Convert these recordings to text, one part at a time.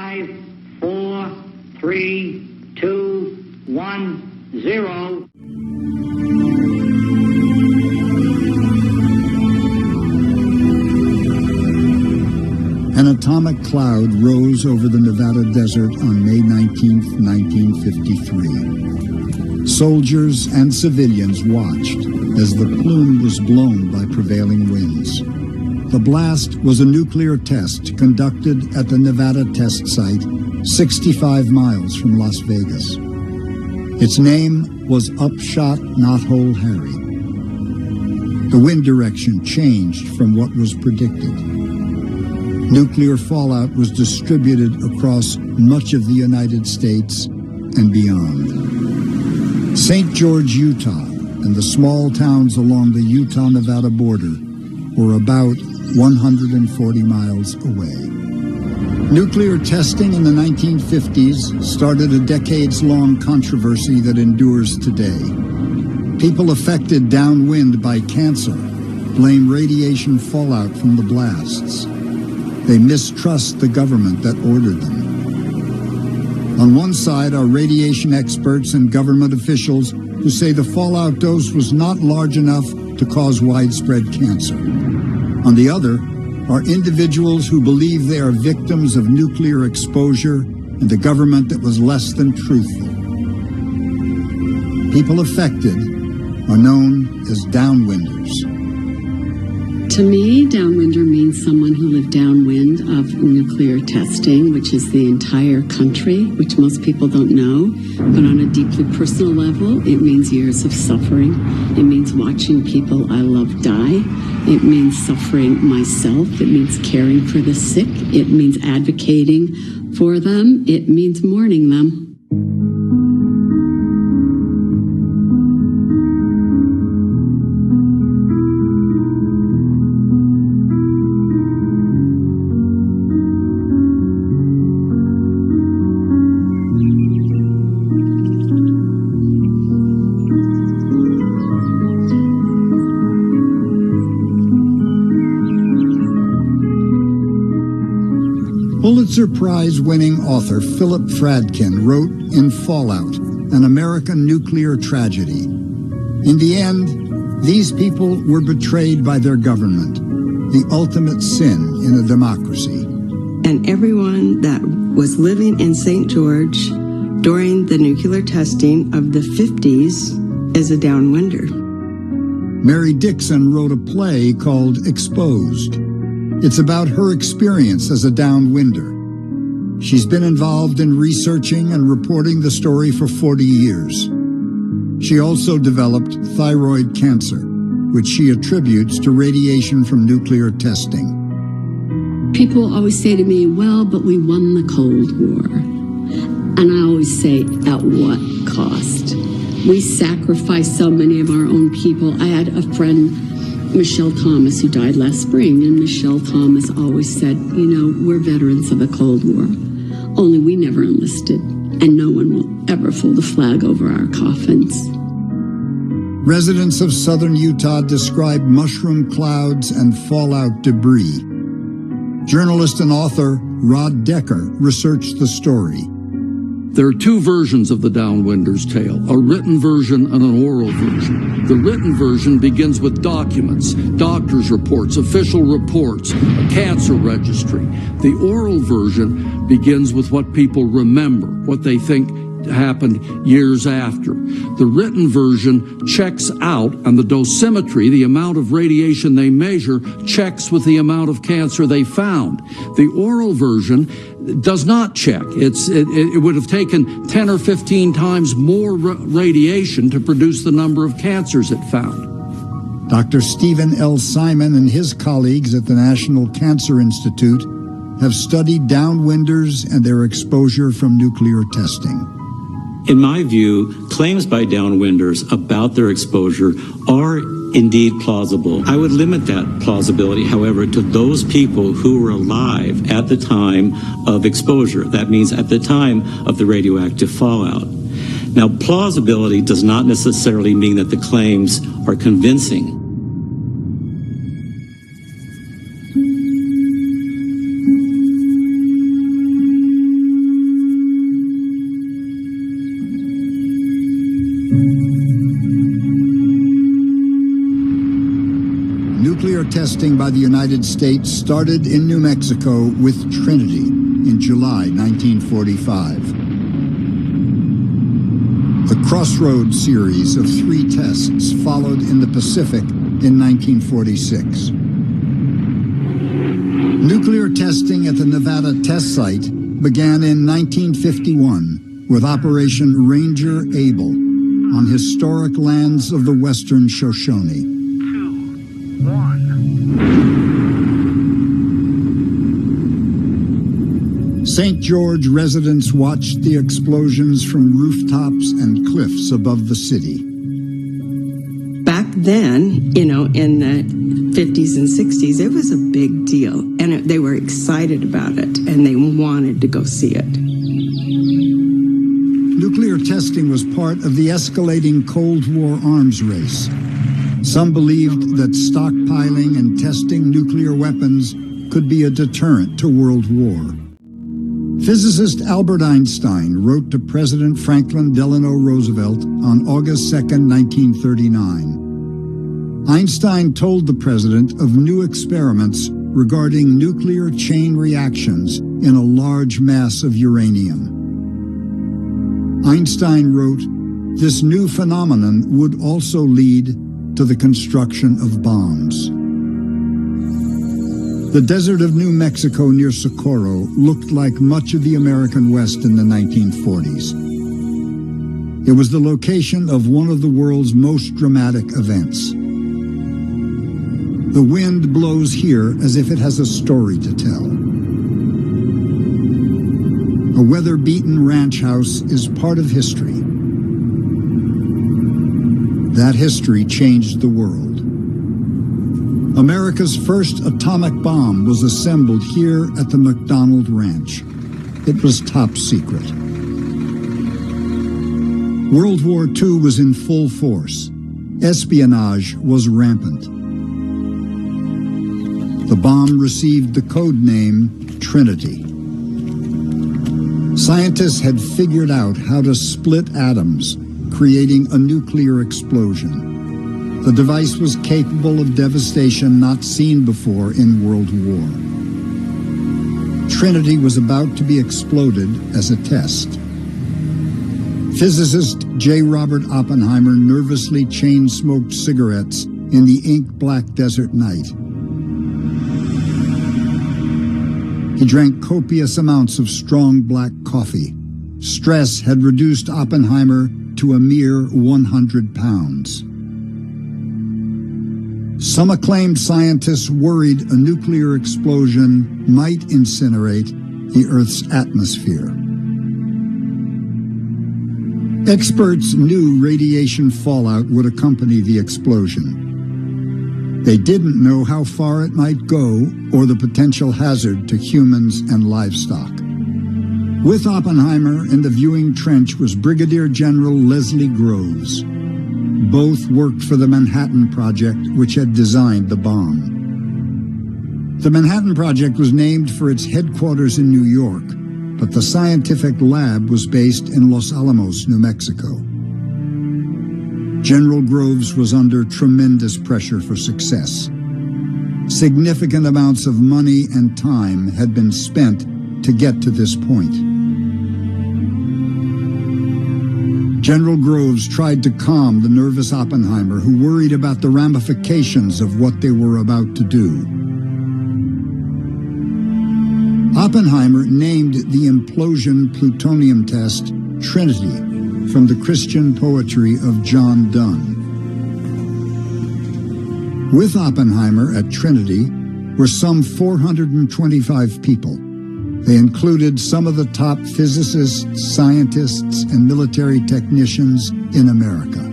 5, 4, 3, 2, 1, 0. An atomic cloud rose over the Nevada desert on May 19, 1953. Soldiers and civilians watched as the plume was blown by prevailing winds. The blast was a nuclear test conducted at the Nevada test site 65 miles from Las Vegas. Its name was Upshot Knothole Harry. The wind direction changed from what was predicted. Nuclear fallout was distributed across much of the United States and beyond. St. George, Utah, and the small towns along the Utah-Nevada border were about 140 miles away. Nuclear testing in the 1950s started a decades-long controversy that endures today. People affected downwind by cancer blame radiation fallout from the blasts. They mistrust the government that ordered them. On one side are radiation experts and government officials who say the fallout dose was not large enough to cause widespread cancer. On the other are individuals who believe they are victims of nuclear exposure and a government that was less than truthful. People affected are known as downwinders. To me, downwinder means someone who lived downwind of nuclear testing, which is the entire country, which most people don't know. But on a deeply personal level, it means years of suffering. It means watching people I love die. It means suffering myself. It means caring for the sick. It means advocating for them. It means mourning them. Pulitzer Prize-winning author Philip Fradkin wrote in Fallout, an American nuclear tragedy. In the end, these people were betrayed by their government, the ultimate sin in a democracy. And everyone that was living in St. George during the nuclear testing of the 50s is a downwinder. Mary Dixon wrote a play called Exposed. It's about her experience as a downwinder. She's been involved in researching and reporting the story for 40 years. She also developed thyroid cancer, which she attributes to radiation from nuclear testing. People always say to me, well, but we won the Cold War. And I always say, at what cost? We sacrificed so many of our own people. I had a friend, Michelle Thomas, who died last spring, and Michelle Thomas always said, you know, we're veterans of the Cold War, only we never enlisted, and no one will ever fold a flag over our coffins. Residents of southern Utah describe mushroom clouds and fallout debris. Journalist and author Rod Decker researched the story. There are two versions of the Downwinders' tale, a written version and an oral version. The written version begins with documents, doctor's reports, official reports, a cancer registry. The oral version begins with what people remember, what they think happened years after. The written version checks out, and the dosimetry, the amount of radiation they measure, checks with the amount of cancer they found. The oral version does not check. It would have taken 10 or 15 times more radiation to produce the number of cancers it found. Dr. Stephen L. Simon and his colleagues at the National Cancer Institute have studied downwinders and their exposure from nuclear testing. In my view, claims by downwinders about their exposure are indeed plausible. I would limit that plausibility, however, to those people who were alive at the time of exposure. That means at the time of the radioactive fallout. Now, plausibility does not necessarily mean that the claims are convincing. Nuclear testing by the United States started in New Mexico with Trinity in July 1945. The Crossroads series of 3 tests followed in the Pacific in 1946. Nuclear testing at the Nevada test site began in 1951 with Operation Ranger Able on historic lands of the Western Shoshone. 2, 1. St. George residents watched the explosions from rooftops and cliffs above the city. Back then, in the 50s and 60s, it was a big deal, and they were excited about it, and they wanted to go see it. Nuclear testing was part of the escalating Cold War arms race. Some believed that stockpiling and testing nuclear weapons could be a deterrent to world war. Physicist Albert Einstein wrote to President Franklin Delano Roosevelt on August 2, 1939. Einstein told the president of new experiments regarding nuclear chain reactions in a large mass of uranium. Einstein wrote, "This new phenomenon would also lead to the construction of bombs." The desert of New Mexico near Socorro looked like much of the American West in the 1940s. It was the location of one of the world's most dramatic events. The wind blows here as if it has a story to tell. A weather-beaten ranch house is part of history. That history changed the world. America's first atomic bomb was assembled here at the McDonald Ranch. It was top secret. World War II was in full force. Espionage was rampant. The bomb received the code name Trinity. Scientists had figured out how to split atoms, creating a nuclear explosion. The device was capable of devastation not seen before in World War. Trinity was about to be exploded as a test. Physicist J. Robert Oppenheimer nervously chain-smoked cigarettes in the ink-black desert night. He drank copious amounts of strong black coffee. Stress had reduced Oppenheimer to a mere 100 pounds. Some acclaimed scientists worried a nuclear explosion might incinerate the Earth's atmosphere. Experts knew radiation fallout would accompany the explosion. They didn't know how far it might go or the potential hazard to humans and livestock. With Oppenheimer in the viewing trench was Brigadier General Leslie Groves. Both worked for the Manhattan Project, which had designed the bomb. The Manhattan Project was named for its headquarters in New York, but the scientific lab was based in Los Alamos, New Mexico. General Groves was under tremendous pressure for success. Significant amounts of money and time had been spent to get to this point. General Groves tried to calm the nervous Oppenheimer, who worried about the ramifications of what they were about to do. Oppenheimer named the implosion plutonium test Trinity, from the Christian poetry of John Donne. With Oppenheimer at Trinity were some 425 people. They included some of the top physicists, scientists, and military technicians in America.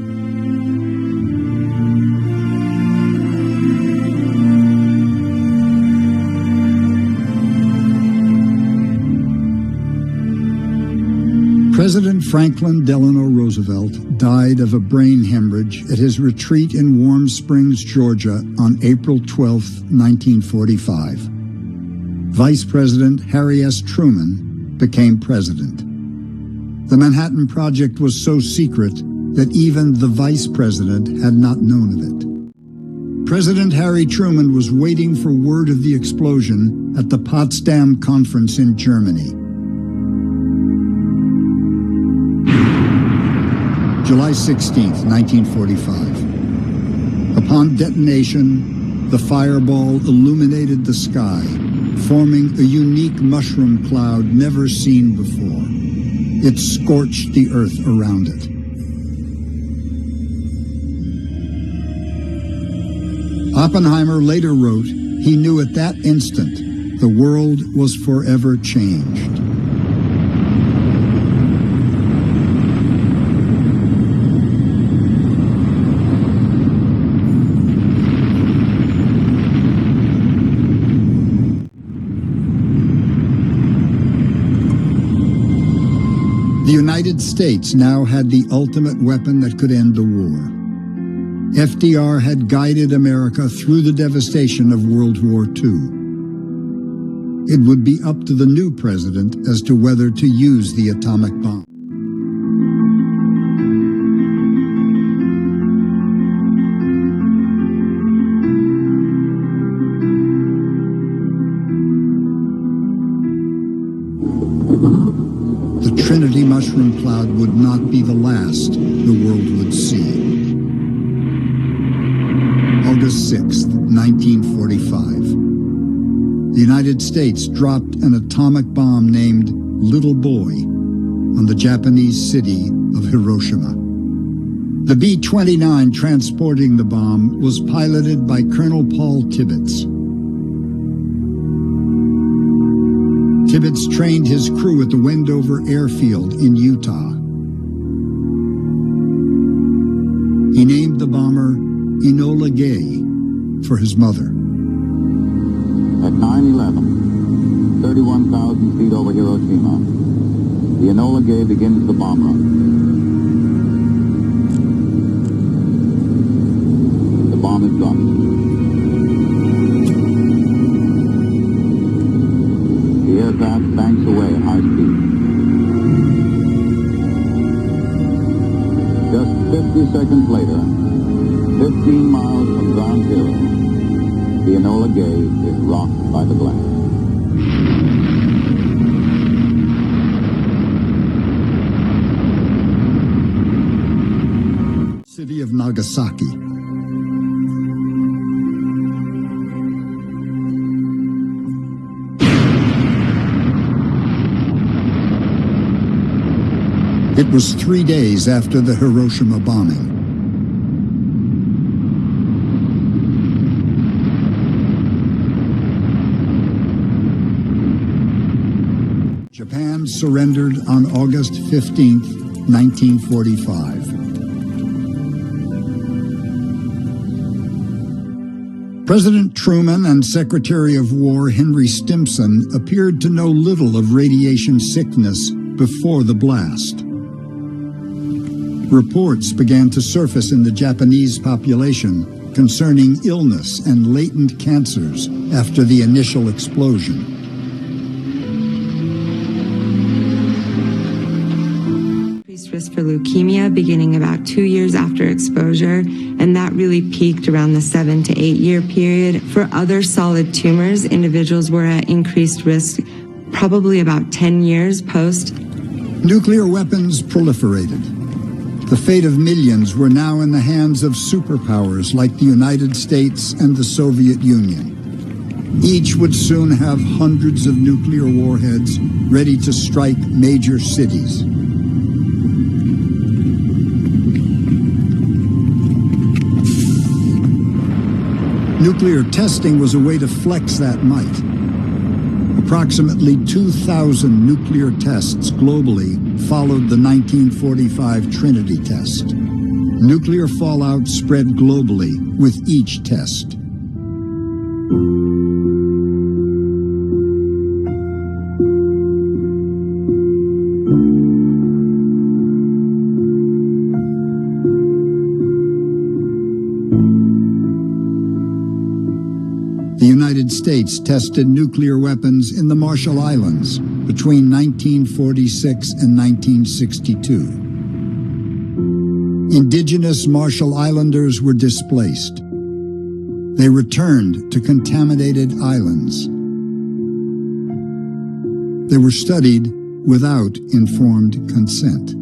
President Franklin Delano Roosevelt died of a brain hemorrhage at his retreat in Warm Springs, Georgia on April 12, 1945. Vice President Harry S. Truman became president. The Manhattan Project was so secret that even the vice president had not known of it. President Harry Truman was waiting for word of the explosion at the Potsdam Conference in Germany. July 16, 1945. Upon detonation, the fireball illuminated the sky, forming a unique mushroom cloud never seen before. It scorched the earth around it. Oppenheimer later wrote, he knew at that instant the world was forever changed. The United States now had the ultimate weapon that could end the war. FDR had guided America through the devastation of World War II. It would be up to the new president as to whether to use the atomic bomb. The Trinity mushroom cloud would not be the last the world would see. August 6, 1945. The United States dropped an atomic bomb named Little Boy on the Japanese city of Hiroshima. The B-29 transporting the bomb was piloted by Colonel Paul Tibbets. Tibbets trained his crew at the Wendover Airfield in Utah. He named the bomber Enola Gay for his mother. At 9:11, 31,000 feet over Hiroshima, the Enola Gay begins the bomb run. The bomb is dropped. The aircraft banks away at high speed. Just 50 seconds later, 15 miles from ground zero, the Enola Gay is rocked by the blast. City of Nagasaki. It was 3 days after the Hiroshima bombing. Japan surrendered on August 15, 1945. President Truman and Secretary of War Henry Stimson appeared to know little of radiation sickness before the blast. Reports began to surface in the Japanese population concerning illness and latent cancers after the initial explosion. Increased risk for leukemia beginning about 2 years after exposure, and that really peaked around the 7 to 8 year period. For other solid tumors, individuals were at increased risk probably about 10 years post. Nuclear weapons proliferated. The fate of millions were now in the hands of superpowers like the United States and the Soviet Union. Each would soon have hundreds of nuclear warheads ready to strike major cities. Nuclear testing was a way to flex that might. Approximately 2,000 nuclear tests globally followed the 1945 Trinity test. Nuclear fallout spread globally with each test. The United States tested nuclear weapons in the Marshall Islands between 1946 and 1962. Indigenous Marshall Islanders were displaced. They returned to contaminated islands. They were studied without informed consent.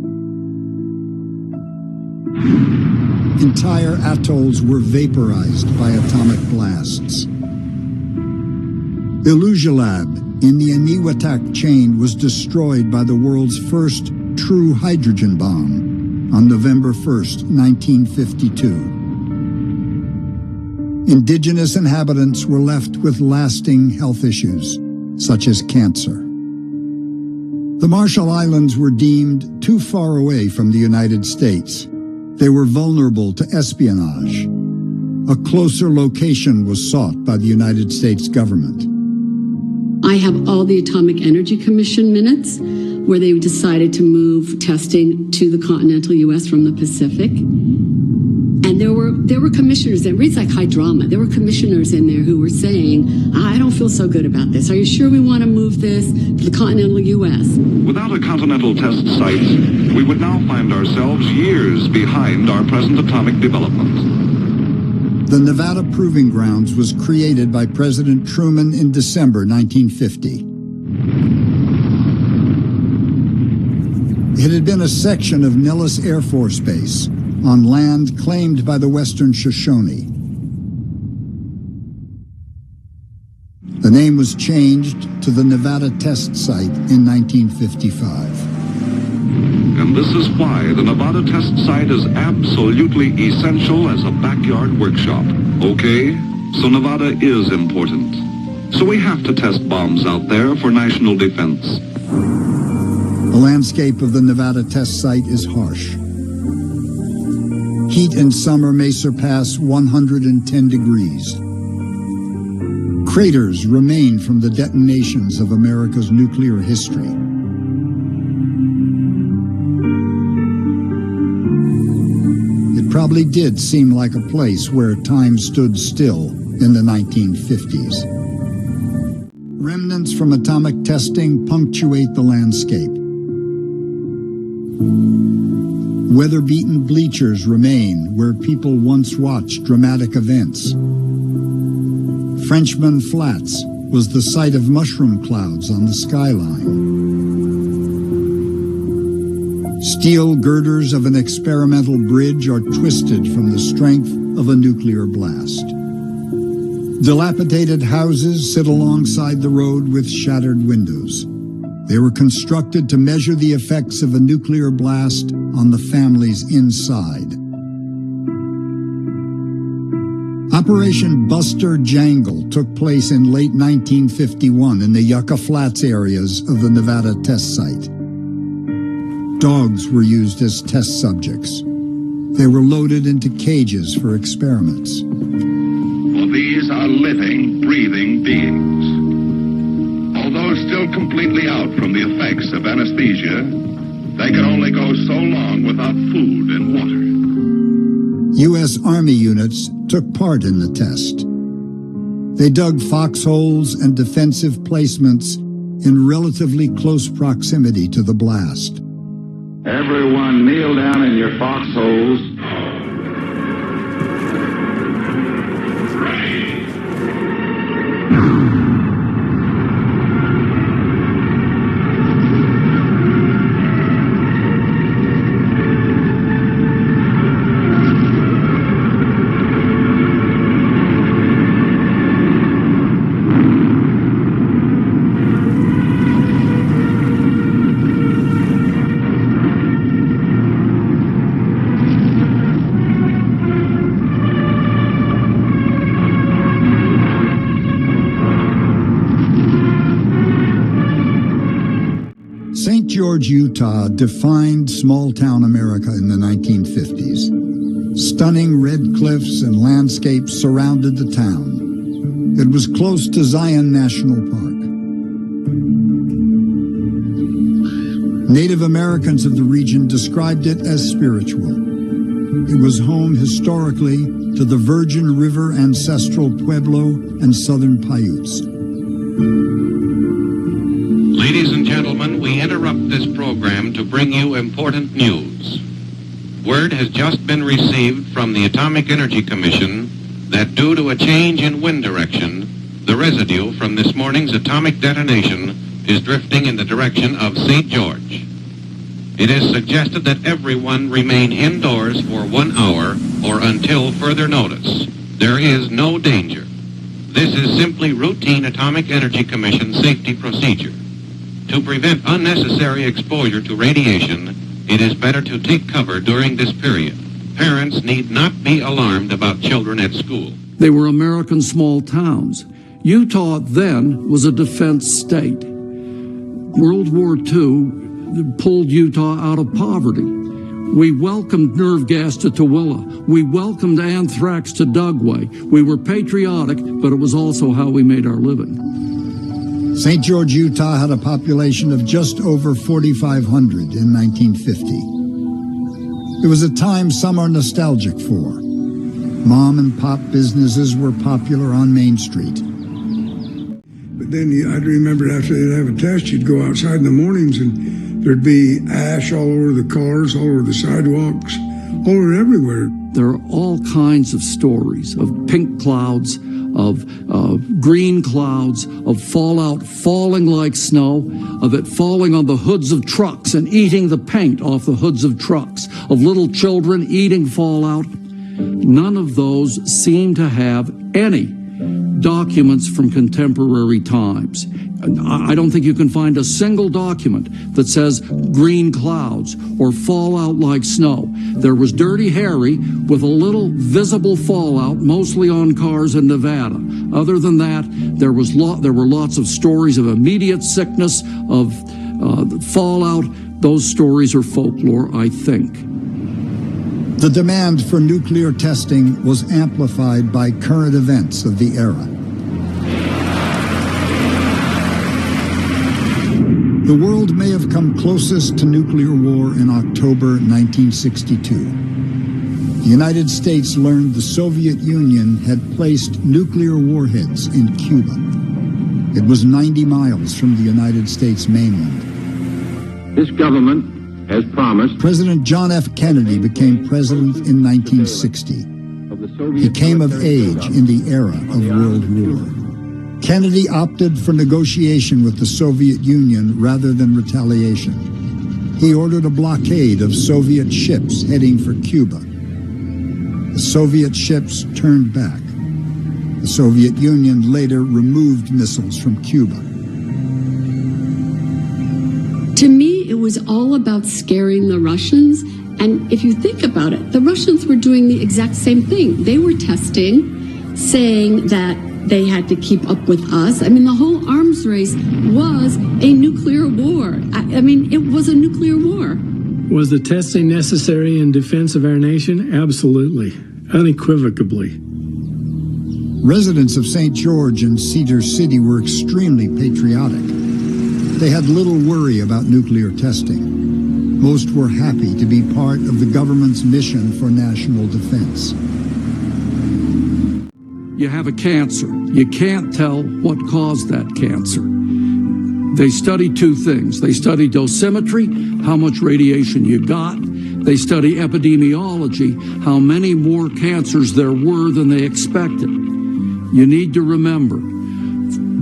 Entire atolls were vaporized by atomic blasts. Illusiolab in the Eniwetak chain was destroyed by the world's first true hydrogen bomb on November 1st, 1952. Indigenous inhabitants were left with lasting health issues, such as cancer. The Marshall Islands were deemed too far away from the United States. They were vulnerable to espionage. A closer location was sought by the United States government. I have all the Atomic Energy Commission minutes where they decided to move testing to the continental U.S. from the Pacific. And there were commissioners, it reads like high drama. There were commissioners in there who were saying, I don't feel so good about this. Are you sure we want to move this to the continental U.S.? Without a continental test site, we would now find ourselves years behind our present atomic development. The Nevada Proving Grounds was created by President Truman in December 1950. It had been a section of Nellis Air Force Base on land claimed by the Western Shoshone. The name was changed to the Nevada Test Site in 1955. And this is why the Nevada Test Site is absolutely essential as a backyard workshop. Okay? So Nevada is important. So we have to test bombs out there for national defense. The landscape of the Nevada Test Site is harsh. Heat in summer may surpass 110 degrees. Craters remain from the detonations of America's nuclear history. It probably did seem like a place where time stood still in the 1950s. Remnants from atomic testing punctuate the landscape. Weather-beaten bleachers remain where people once watched dramatic events. Frenchman Flats was the site of mushroom clouds on the skyline. Steel girders of an experimental bridge are twisted from the strength of a nuclear blast. Dilapidated houses sit alongside the road with shattered windows. They were constructed to measure the effects of a nuclear blast on the families inside. Operation Buster Jangle took place in late 1951 in the Yucca Flats areas of the Nevada test site. Dogs were used as test subjects. They were loaded into cages for experiments. Well, these are living, breathing beings. Although still completely out from the effects of anesthesia, they can only go so long without food and water. U.S. Army units took part in the test. They dug foxholes and defensive placements in relatively close proximity to the blast. Everyone kneel down in your foxholes. St. George, Utah defined small-town America in the 1950s. Stunning red cliffs and landscapes surrounded the town. It was close to Zion National Park. Native Americans of the region described it as spiritual. It was home historically to the Virgin River ancestral Pueblo and Southern Paiutes. Ladies and gentlemen, we interrupt this program to bring you important news. Word has just been received from the Atomic Energy Commission that due to a change in wind direction, the residue from this morning's atomic detonation is drifting in the direction of St. George. It is suggested that everyone remain indoors for 1 hour or until further notice. There is no danger. This is simply routine Atomic Energy Commission safety procedure. To prevent unnecessary exposure to radiation, it is better to take cover during this period. Parents need not be alarmed about children at school. They were American small towns. Utah then was a defense state. World War II pulled Utah out of poverty. We welcomed nerve gas to Tooele. We welcomed anthrax to Dugway. We were patriotic, but it was also how we made our living. St. George, Utah had a population of just over 4,500 in 1950. It was a time some are nostalgic for. Mom and pop businesses were popular on Main Street. But then I'd remember after they'd have a test, you'd go outside in the mornings and there'd be ash all over the cars, all over the sidewalks, all over everywhere. There are all kinds of stories of pink clouds, of green clouds, of fallout falling like snow, of it falling on the hoods of trucks and eating the paint off the hoods of trucks, of little children eating fallout. None of those seem to have any documents from contemporary times. I don't think you can find a single document that says green clouds or fallout like snow. There was Dirty Harry with a little visible fallout, mostly on cars in Nevada. Other than that, there were lots of stories of immediate sickness, of fallout. Those stories are folklore, I think. The demand for nuclear testing was amplified by current events of the era. The world may have come closest to nuclear war in October 1962. The United States learned the Soviet Union had placed nuclear warheads in Cuba. It was 90 miles from the United States mainland. This government has promised. President John F. Kennedy became president in 1960. He came of age in the era of World War. Kennedy opted for negotiation with the Soviet Union rather than retaliation. He ordered a blockade of Soviet ships heading for Cuba. The Soviet ships turned back. The Soviet Union later removed missiles from Cuba. To me, it was all about scaring the Russians. And if you think about it, the Russians were doing the exact same thing. They were testing, saying that they had to keep up with us. I mean, the whole arms race was a nuclear war. I mean, it was a nuclear war. Was the testing necessary in defense of our nation? Absolutely, unequivocally. Residents of St. George and Cedar City were extremely patriotic. They had little worry about nuclear testing. Most were happy to be part of the government's mission for national defense. You have a cancer. You can't tell what caused that cancer. They study two things. They study dosimetry, how much radiation you got. They study epidemiology, how many more cancers there were than they expected. You need to remember,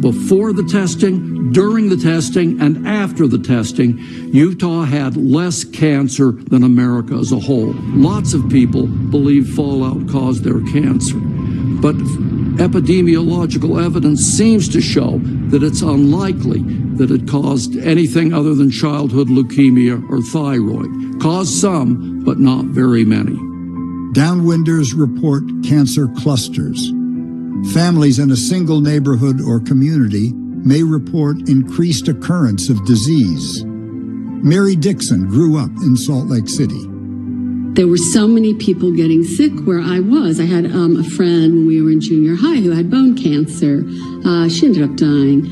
before the testing, during the testing, and after the testing, Utah had less cancer than America as a whole. Lots of people believe fallout caused their cancer. But epidemiological evidence seems to show that it's unlikely that it caused anything other than childhood leukemia or thyroid. Caused some, but not very many. Downwinders report cancer clusters. Families in a single neighborhood or community may report increased occurrence of disease. Mary Dixon grew up in Salt Lake City. There were so many people getting sick where I was. I had a friend when we were in junior high who had bone cancer. She ended up dying.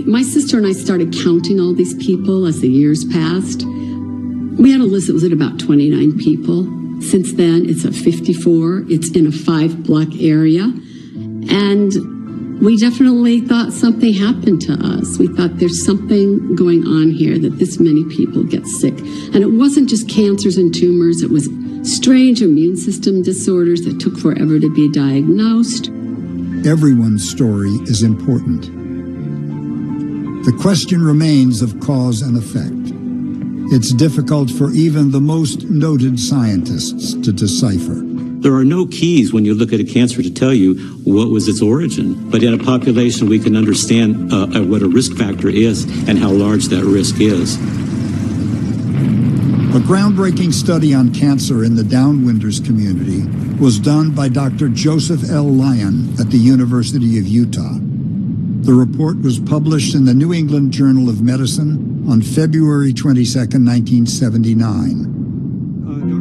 My sister and I started counting all these people as the years passed. We had a list that was at about 29 people. Since then, it's at 54. It's in a 5-block area. And we definitely thought something happened to us. We thought there's something going on here that this many people get sick. And it wasn't just cancers and tumors. It was strange immune system disorders that took forever to be diagnosed. Everyone's story is important. The question remains of cause and effect. It's difficult for even the most noted scientists to decipher. There are no keys when you look at a cancer to tell you what was its origin. But in a population, we can understand what a risk factor is and how large that risk is. A groundbreaking study on cancer in the Downwinders community was done by Dr. Joseph L. Lyon at the University of Utah. The report was published in the New England Journal of Medicine on February 22, 1979.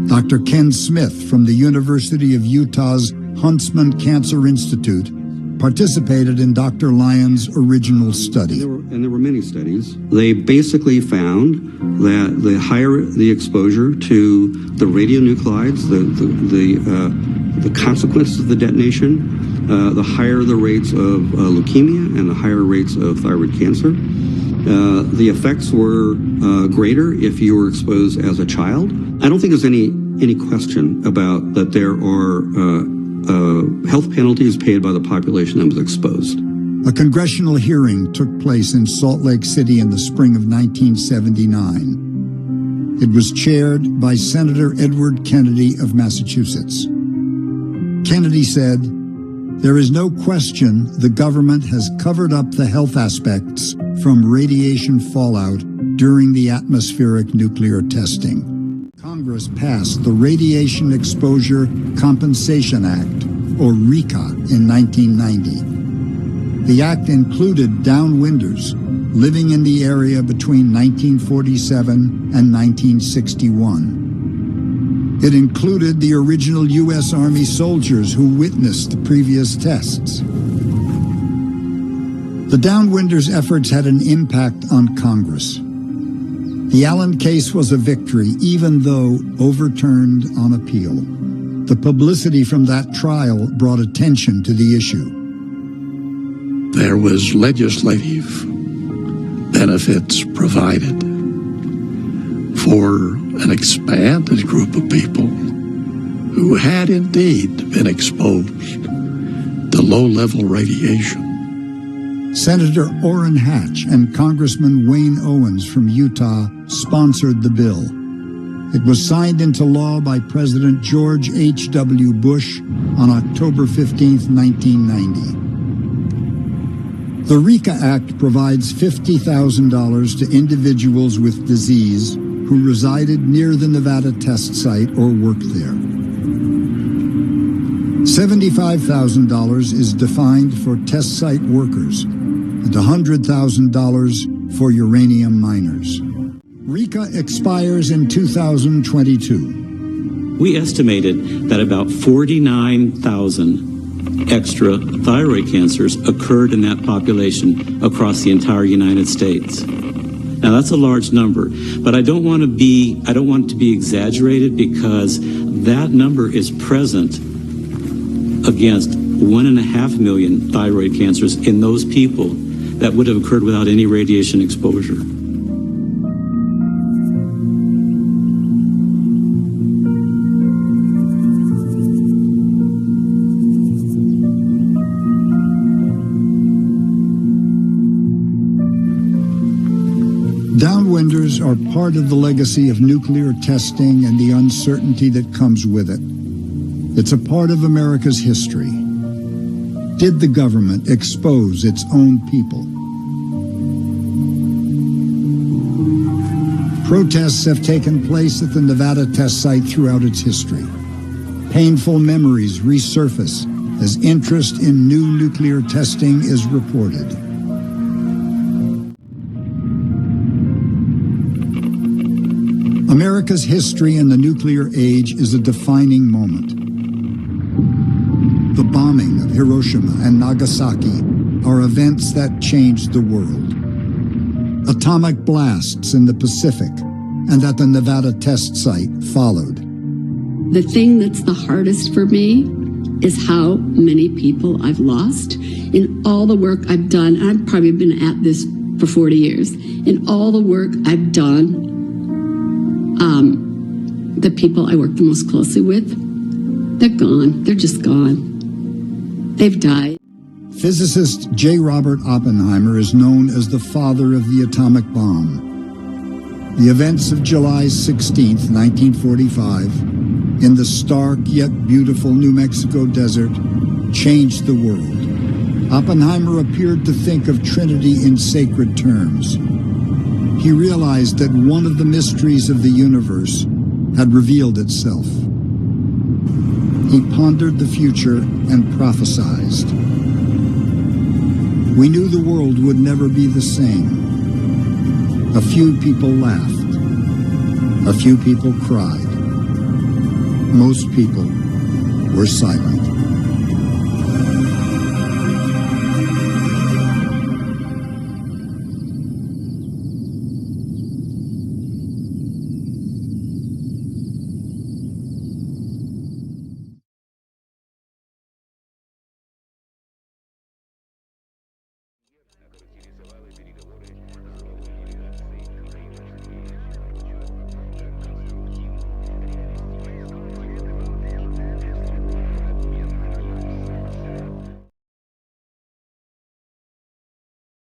Dr. Ken Smith from the University of Utah's Huntsman Cancer Institute participated in Dr. Lyon's original study. And there were many studies. They basically found that the higher the exposure to the radionuclides, the consequences of the detonation, the higher the rates of leukemia and the higher rates of thyroid cancer. The effects were greater if you were exposed as a child. I don't think there's any question about that there are health penalties paid by the population that was exposed. A congressional hearing took place in Salt Lake City in the spring of 1979. It was chaired by Senator Edward Kennedy of Massachusetts. Kennedy said, "There is no question the government has covered up the health aspects from radiation fallout during the atmospheric nuclear testing." Congress passed the Radiation Exposure Compensation Act, or RECA, in 1990. The act included downwinders living in the area between 1947 and 1961. It included the original U.S. Army soldiers who witnessed the previous tests. The Downwinders' efforts had an impact on Congress. The Allen case was a victory, even though overturned on appeal. The publicity from that trial brought attention to the issue. There was legislative benefits provided for an expanded group of people who had indeed been exposed to low-level radiation. Senator Orrin Hatch and Congressman Wayne Owens from Utah sponsored the bill. It was signed into law by President George H.W. Bush on October 15, 1990. The RECA Act provides $50,000 to individuals with disease who resided near the Nevada test site or worked there. $75,000 is defined for test site workers and $100,000 for uranium miners. RECA expires in 2022. We estimated that about 49,000 extra thyroid cancers occurred in that population across the entire United States. Now that's a large number, but I don't want it to be exaggerated, because that number is present against 1.5 million thyroid cancers in those people that would have occurred without any radiation exposure. Downwinders are part of the legacy of nuclear testing and the uncertainty that comes with it. It's a part of America's history. Did the government expose its own people? Protests have taken place at the Nevada test site throughout its history. Painful memories resurface as interest in new nuclear testing is reported. America's history in the nuclear age is a defining moment. The bombing of Hiroshima and Nagasaki are events that changed the world. Atomic blasts in the Pacific and at the Nevada test site followed. The thing that's the hardest for me is how many people I've lost in all the work I've done. I've probably been at this for 40 years. In all the work I've done, the people I work the most closely with, they're gone. They're just gone. They've died. Physicist J. Robert Oppenheimer is known as the father of the atomic bomb. The events of July 16, 1945, in the stark yet beautiful New Mexico desert, changed the world. Oppenheimer appeared to think of Trinity in sacred terms. He realized that one of the mysteries of the universe had revealed itself. He pondered the future and prophesied. We knew the world would never be the same. A few people laughed. A few people cried. Most people were silent.